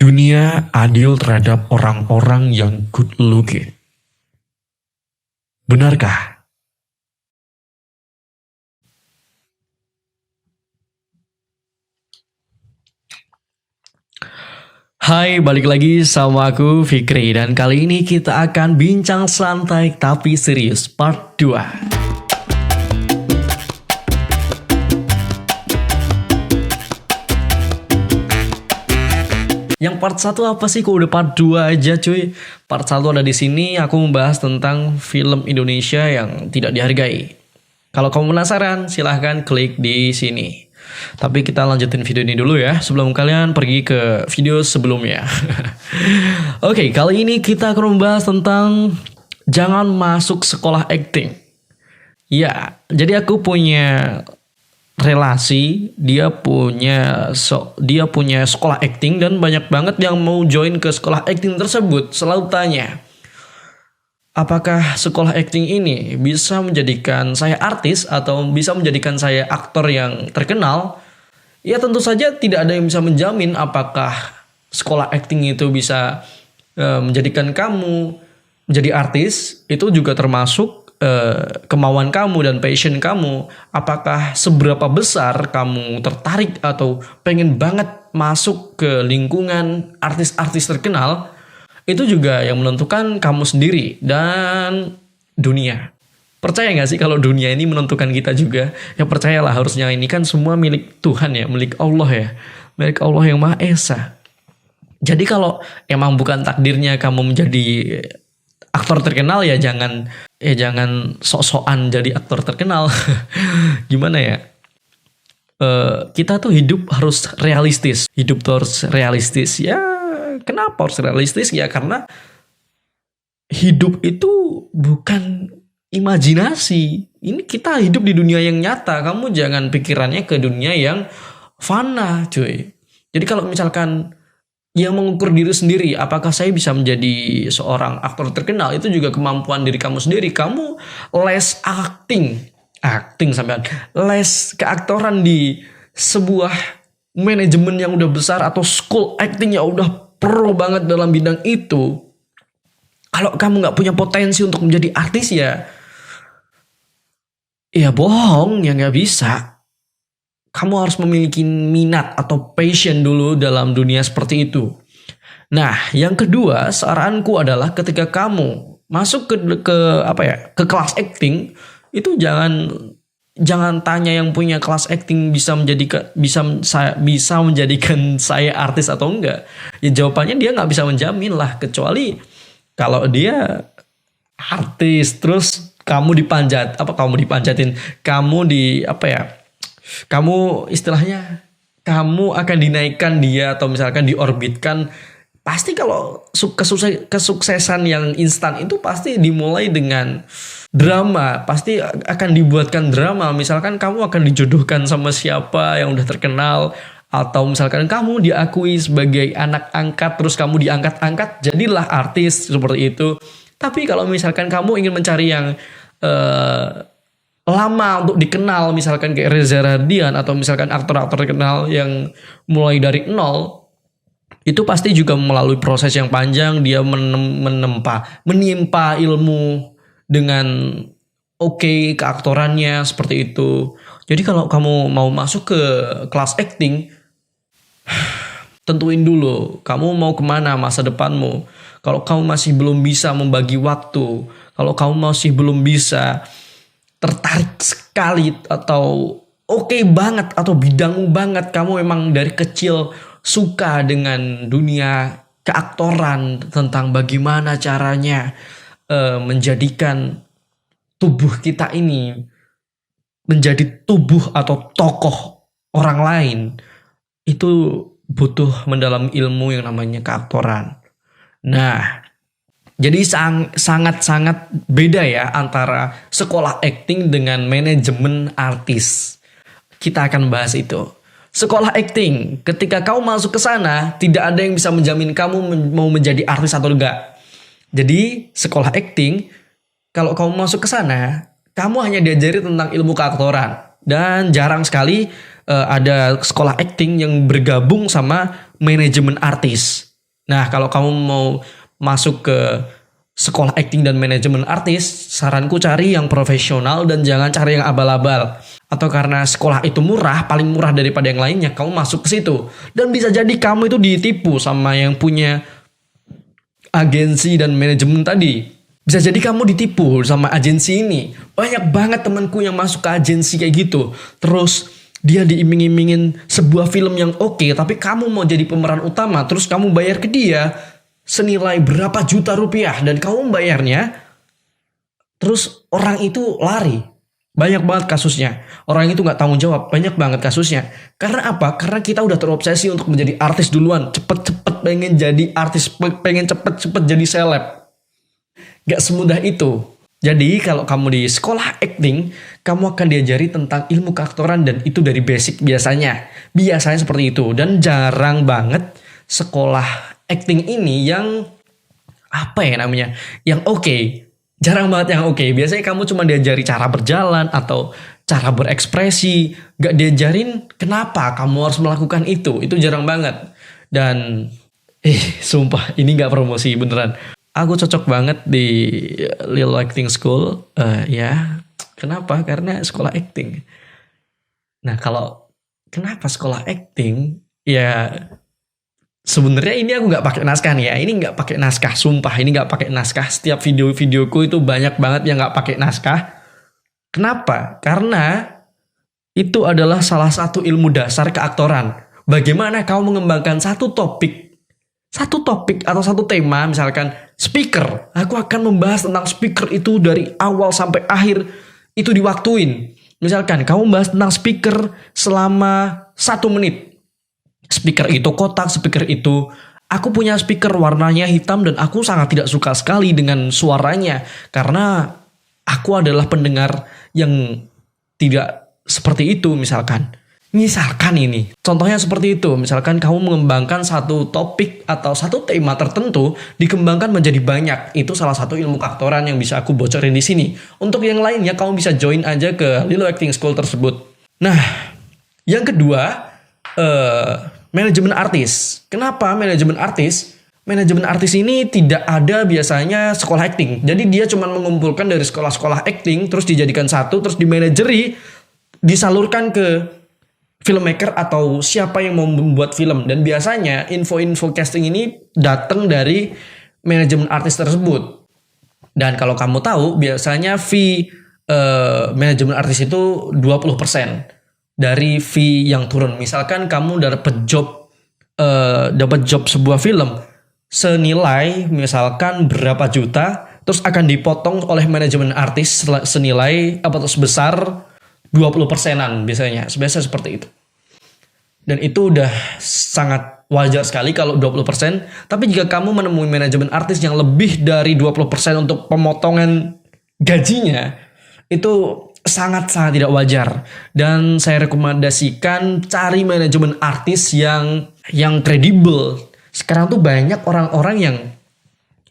Dunia adil terhadap orang-orang yang good looking. Benarkah? Hai, balik lagi sama aku Fikri, dan kali ini kita akan bincang santai tapi serius part 2. Yang part 1 apa sih? Kok udah part 2 aja cuy? Part 1 ada di sini, aku membahas tentang film Indonesia yang tidak dihargai. Kalau kamu penasaran, silahkan klik di sini. Tapi kita lanjutin video ini dulu ya, sebelum kalian pergi ke video sebelumnya. Oke, kali ini kita akan membahas tentang jangan masuk sekolah acting. Ya, jadi aku punya relasi, dia punya sekolah acting, dan banyak banget yang mau join ke sekolah acting tersebut. Selalu tanya, apakah sekolah acting ini bisa menjadikan saya artis atau bisa menjadikan saya aktor yang terkenal? Ya tentu saja tidak ada yang bisa menjamin apakah sekolah acting itu bisa menjadikan kamu menjadi artis. Itu juga termasuk kemauan kamu dan passion kamu. Apakah seberapa besar kamu tertarik atau pengen banget masuk ke lingkungan artis-artis terkenal, itu juga yang menentukan kamu sendiri dan dunia. Percaya gak sih kalau dunia ini menentukan kita juga? Ya percayalah, harusnya ini kan semua milik Tuhan ya, milik Allah ya, milik Allah yang Maha Esa. Jadi kalau emang bukan takdirnya kamu menjadi aktor terkenal, ya jangan sok-sokan jadi aktor terkenal. Gimana ya? Kita tuh hidup harus realistis. Hidup tuh harus realistis. Ya, kenapa harus realistis? Ya karena hidup itu bukan imajinasi. Ini kita hidup di dunia yang nyata. Kamu jangan pikirannya ke dunia yang fana, cuy. Jadi kalau misalkan yang mengukur diri sendiri, apakah saya bisa menjadi seorang aktor terkenal, itu juga kemampuan diri kamu sendiri. Kamu les acting sampean, les keaktoran di sebuah manajemen yang udah besar atau school acting yang udah pro banget dalam bidang itu. Kalau kamu nggak punya potensi untuk menjadi artis, ya bohong, ya nggak bisa. Kamu harus memiliki minat atau passion dulu dalam dunia seperti itu. Nah, yang kedua, saranku adalah ketika kamu masuk ke kelas acting, itu jangan tanya yang punya kelas acting bisa menjadikan saya artis atau enggak. Ya jawabannya dia nggak bisa menjamin lah, kecuali kalau dia artis terus kamu istilahnya kamu akan dinaikkan dia atau misalkan diorbitkan. Pasti kalau kesuksesan yang instan itu pasti dimulai dengan drama, pasti akan dibuatkan drama. Misalkan kamu akan dijodohkan sama siapa yang udah terkenal, atau misalkan kamu diakui sebagai anak angkat terus kamu diangkat-angkat jadilah artis seperti itu. Tapi kalau misalkan kamu ingin mencari yang lama untuk dikenal, misalkan kayak Reza Radian atau misalkan aktor-aktor terkenal yang mulai dari nol, itu pasti juga melalui proses yang panjang. Dia menimpa ilmu dengan keaktorannya seperti itu. Jadi kalau kamu mau masuk ke kelas acting, tentuin dulu kamu mau kemana masa depanmu. Kalau kamu masih belum bisa membagi waktu, kalau kamu masih belum bisa tertarik sekali atau banget atau bidangmu banget, kamu memang dari kecil suka dengan dunia keaktoran, tentang bagaimana caranya menjadikan tubuh kita ini menjadi tubuh atau tokoh orang lain, itu butuh mendalami ilmu yang namanya keaktoran. Nah, jadi sangat-sangat beda ya antara sekolah acting dengan manajemen artis. Kita akan bahas itu. Sekolah acting, ketika kamu masuk ke sana, tidak ada yang bisa menjamin kamu mau menjadi artis atau enggak. Jadi, sekolah acting, kalau kamu masuk ke sana, kamu hanya diajari tentang ilmu keaktoran. Dan jarang sekali ada sekolah acting yang bergabung sama manajemen artis. Nah, kalau kamu mau masuk ke sekolah acting dan manajemen artis, saranku cari yang profesional dan jangan cari yang abal-abal. Atau karena sekolah itu murah, paling murah daripada yang lainnya, kamu masuk ke situ. Dan bisa jadi kamu itu ditipu sama yang punya agensi dan manajemen tadi. Bisa jadi kamu ditipu sama agensi ini. Banyak banget temanku yang masuk ke agensi kayak gitu. Terus dia diiming-imingin sebuah film yang oke, tapi kamu mau jadi pemeran utama, terus kamu bayar ke dia senilai berapa juta rupiah dan kamu bayarnya, terus orang itu lari. Banyak banget kasusnya. Orang itu nggak tanggung jawab. Banyak banget kasusnya. Karena apa? Karena kita udah terobsesi untuk menjadi artis duluan. Cepet-cepet pengen jadi artis. Pengen cepet-cepet jadi seleb. Gak semudah itu. Jadi kalau kamu di sekolah acting, kamu akan diajari tentang ilmu keaktoran dan itu dari basic biasanya. Biasanya seperti itu. Dan jarang banget sekolah acting ini yang apa ya namanya? Yang oke. Jarang banget yang oke. Biasanya kamu cuma diajari cara berjalan atau cara berekspresi. Gak diajarin kenapa kamu harus melakukan itu. Itu jarang banget. Dan sumpah ini gak promosi beneran. Aku cocok banget di Lilo Acting School. Ya, kenapa? Karena sekolah acting. Nah, kalau kenapa sekolah acting? Ya, sebenarnya ini aku nggak pakai naskah nih ya. Ini nggak pakai naskah, sumpah ini nggak pakai naskah. Setiap videoku itu banyak banget yang nggak pakai naskah. Kenapa? Karena itu adalah salah satu ilmu dasar keaktoran. Bagaimana kamu mengembangkan satu topik atau satu tema, misalkan speaker. Aku akan membahas tentang speaker itu dari awal sampai akhir itu diwaktuin. Misalkan kamu bahas tentang speaker selama 1 menit. Speaker itu kotak, speaker itu aku punya speaker warnanya hitam dan aku sangat tidak suka sekali dengan suaranya karena aku adalah pendengar yang tidak seperti itu misalkan. Misalkan ini, contohnya seperti itu. Misalkan kamu mengembangkan satu topik atau satu tema tertentu, dikembangkan menjadi banyak. Itu salah satu ilmu keaktoran yang bisa aku bocorin di sini. Untuk yang lainnya, kamu bisa join aja ke Lilo Acting School tersebut. Nah, yang kedua, manajemen artis. Kenapa manajemen artis? Manajemen artis ini tidak ada biasanya sekolah acting. Jadi dia cuma mengumpulkan dari sekolah-sekolah acting, terus dijadikan satu, terus dimanajeri, disalurkan ke filmmaker atau siapa yang mau membuat film. Dan biasanya info-info casting ini datang dari manajemen artis tersebut. Dan kalau kamu tahu biasanya fee manajemen artis itu 20% dari fee yang turun. Misalkan kamu dapat job sebuah film senilai misalkan berapa juta, terus akan dipotong oleh manajemen artis senilai sebesar 20%-an biasanya. Biasanya seperti itu. Dan itu udah sangat wajar sekali kalau 20%. Tapi jika kamu menemui manajemen artis yang lebih dari 20% untuk pemotongan gajinya, itu sangat-sangat tidak wajar. Dan saya rekomendasikan cari manajemen artis yang kredibel. Sekarang tuh banyak orang-orang yang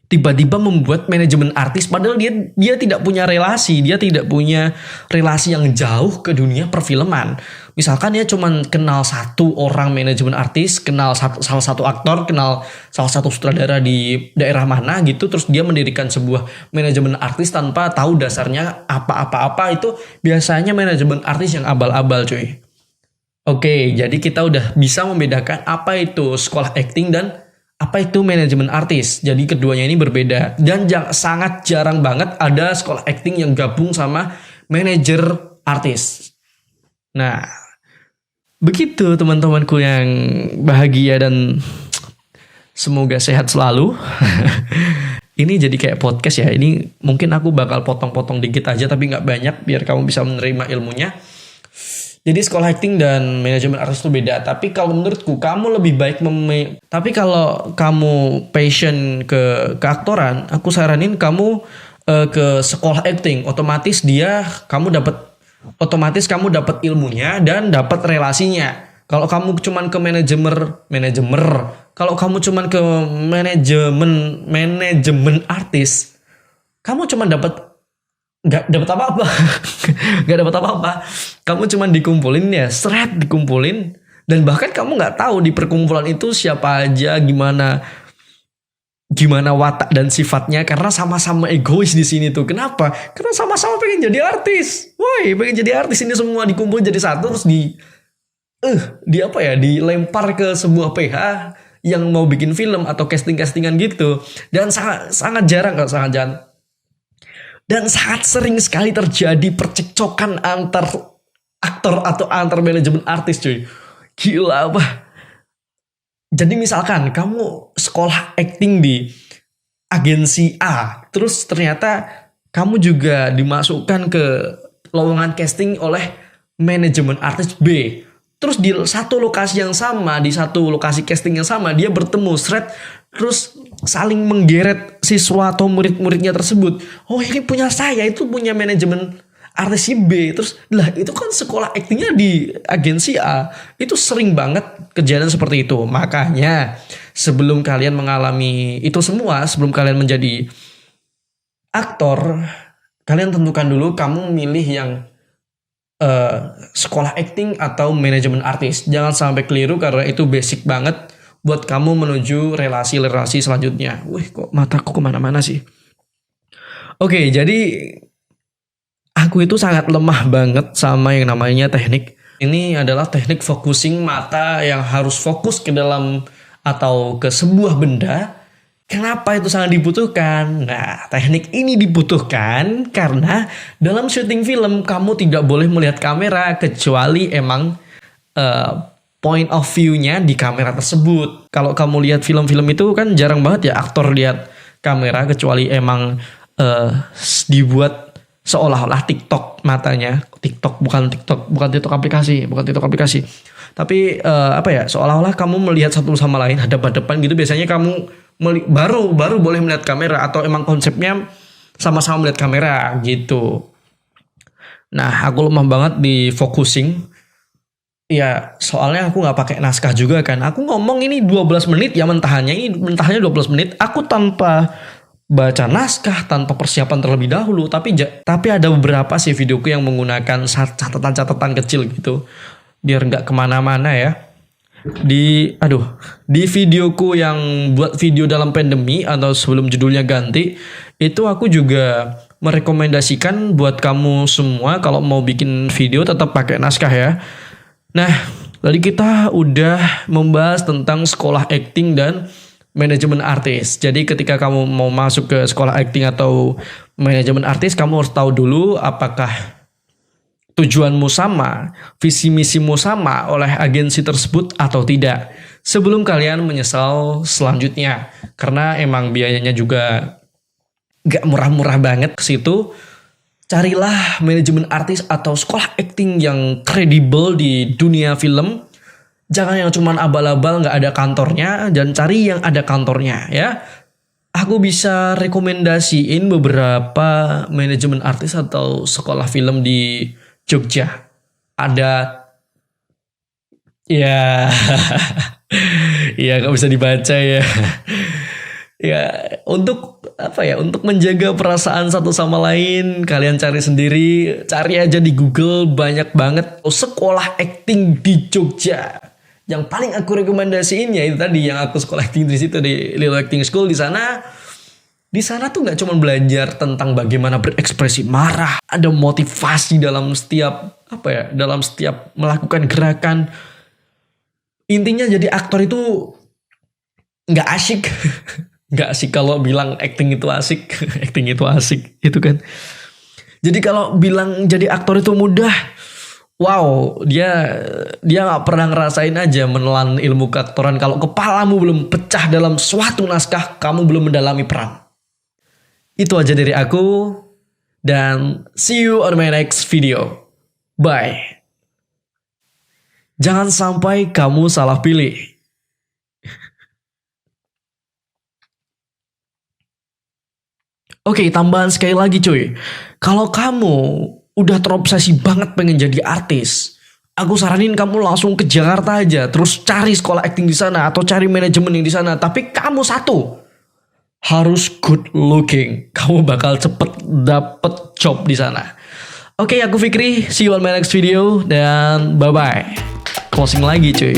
tiba-tiba membuat manajemen artis padahal dia tidak punya relasi, dia tidak punya relasi yang jauh ke dunia perfilman. Misalkan dia cuma kenal satu orang manajemen artis, kenal salah satu aktor, kenal salah satu sutradara di daerah mana gitu, terus dia mendirikan sebuah manajemen artis tanpa tahu dasarnya apa-apa. Itu biasanya manajemen artis yang abal-abal cuy. Oke, jadi kita udah bisa membedakan apa itu sekolah acting dan apa itu manajemen artis. Jadi keduanya ini berbeda. Dan sangat jarang banget ada sekolah acting yang gabung sama manajer artis. Nah, begitu teman-temanku yang bahagia dan semoga sehat selalu. Ini jadi kayak podcast ya. Ini mungkin aku bakal potong-potong dikit aja tapi gak banyak biar kamu bisa menerima ilmunya. Jadi sekolah acting dan manajemen artis itu beda. Tapi kalau menurutku kamu lebih baik tapi kalau kamu passion ke keaktoran, aku saranin kamu ke sekolah acting. Otomatis kamu dapat ilmunya dan dapat relasinya. Kalau kamu cuman ke kalau kamu cuman ke manajemen artis, kamu cuman nggak dapat apa-apa. Nggak dapat apa-apa. Kamu cuma dikumpulin dan bahkan kamu nggak tahu di perkumpulan itu siapa aja, gimana gimana watak dan sifatnya, karena sama-sama egois di sini tuh. Kenapa? Karena sama-sama pengen jadi artis. Woi, pengen jadi artis, ini semua dikumpul jadi satu terus di apa ya, dilempar ke sebuah PH yang mau bikin film atau casting-castingan gitu. Dan sangat jarang dan sangat sering sekali terjadi percekcokan antar aktor atau antar manajemen artis, cuy. Gila apa? Jadi misalkan kamu sekolah acting di agensi A, terus ternyata kamu juga dimasukkan ke lowongan casting oleh manajemen artis B. Terus di satu lokasi yang sama, di satu lokasi casting yang sama, dia bertemu terus saling menggeret siswa atau murid-muridnya tersebut. Oh, ini punya saya, itu punya manajemen artis si B. Terus lah, itu kan sekolah aktingnya di agensi A. Itu sering banget kejadian seperti itu. Makanya sebelum kalian mengalami itu semua, sebelum kalian menjadi aktor, kalian tentukan dulu kamu milih yang sekolah acting atau manajemen artis. Jangan sampai keliru, karena itu basic banget buat kamu menuju relasi-relasi selanjutnya. Wih, kok mataku kemana-mana sih. Oke, jadi aku itu sangat lemah banget sama yang namanya teknik. Ini adalah teknik focusing mata yang harus fokus ke dalam atau ke sebuah benda. Kenapa itu sangat dibutuhkan? Nah, teknik ini dibutuhkan karena dalam syuting film kamu tidak boleh melihat kamera kecuali emang point of view-nya di kamera tersebut. Kalau kamu lihat film-film itu kan jarang banget ya aktor lihat kamera kecuali emang dibuat seolah-olah TikTok matanya. bukan TikTok aplikasi. Tapi seolah-olah kamu melihat satu sama lain hadap-hadapan gitu. Biasanya kamu baru boleh melihat kamera, atau emang konsepnya sama-sama melihat kamera gitu. Nah, aku lemah banget di focusing. Ya, soalnya aku nggak pakai naskah juga kan. Aku ngomong ini 12 menit ya mentahnya 12 menit. Aku tanpa baca naskah, tanpa persiapan terlebih dahulu. Tapi ada beberapa sih videoku yang menggunakan catatan-catatan kecil gitu, biar nggak kemana-mana ya. Di videoku yang buat video dalam pandemi atau sebelum judulnya ganti, itu aku juga merekomendasikan buat kamu semua kalau mau bikin video tetap pakai naskah ya. Nah, tadi kita udah membahas tentang sekolah acting dan manajemen artis. Jadi ketika kamu mau masuk ke sekolah acting atau manajemen artis, kamu harus tahu dulu apakah tujuanmu sama, visi misimu sama oleh agensi tersebut atau tidak, sebelum kalian menyesal selanjutnya. Karena emang biayanya juga gak murah-murah banget ke situ. Carilah manajemen artis atau sekolah acting yang kredibel di dunia film. Jangan yang cuman abal-abal gak ada kantornya, dan cari yang ada kantornya ya. Aku bisa rekomendasiin beberapa manajemen artis atau sekolah film di Jogja. Ada ya ya nggak bisa dibaca ya. Ya, untuk menjaga perasaan satu sama lain, kalian cari sendiri, cari aja di Google, banyak banget sekolah acting di Jogja. Yang paling aku rekomendasiin ya itu tadi yang aku sekolah acting di situ, di Little Acting School. Di sana tuh nggak cuma belajar tentang bagaimana berekspresi marah, ada motivasi dalam setiap melakukan gerakan. Intinya jadi aktor itu nggak asyik, nggak asik kalau bilang acting itu asik, acting itu asik, itu kan. Jadi kalau bilang jadi aktor itu mudah, wow, dia nggak pernah ngerasain aja menelan ilmu keaktoran. Kalau kepalamu belum pecah dalam suatu naskah, kamu belum mendalami peran. Itu aja dari aku, dan see you on my next video. Bye. Jangan sampai kamu salah pilih. Oke, tambahan sekali lagi cuy. Kalau kamu udah terobsesi banget pengen jadi artis, aku saranin kamu langsung ke Jakarta aja, terus cari sekolah acting di sana atau cari manajemen yang di sana. Tapi kamu harus good looking. Kamu bakal cepet dapet job di sana. Oke, aku Fikri. See you on my next video. Dan bye-bye. Closing lagi cuy.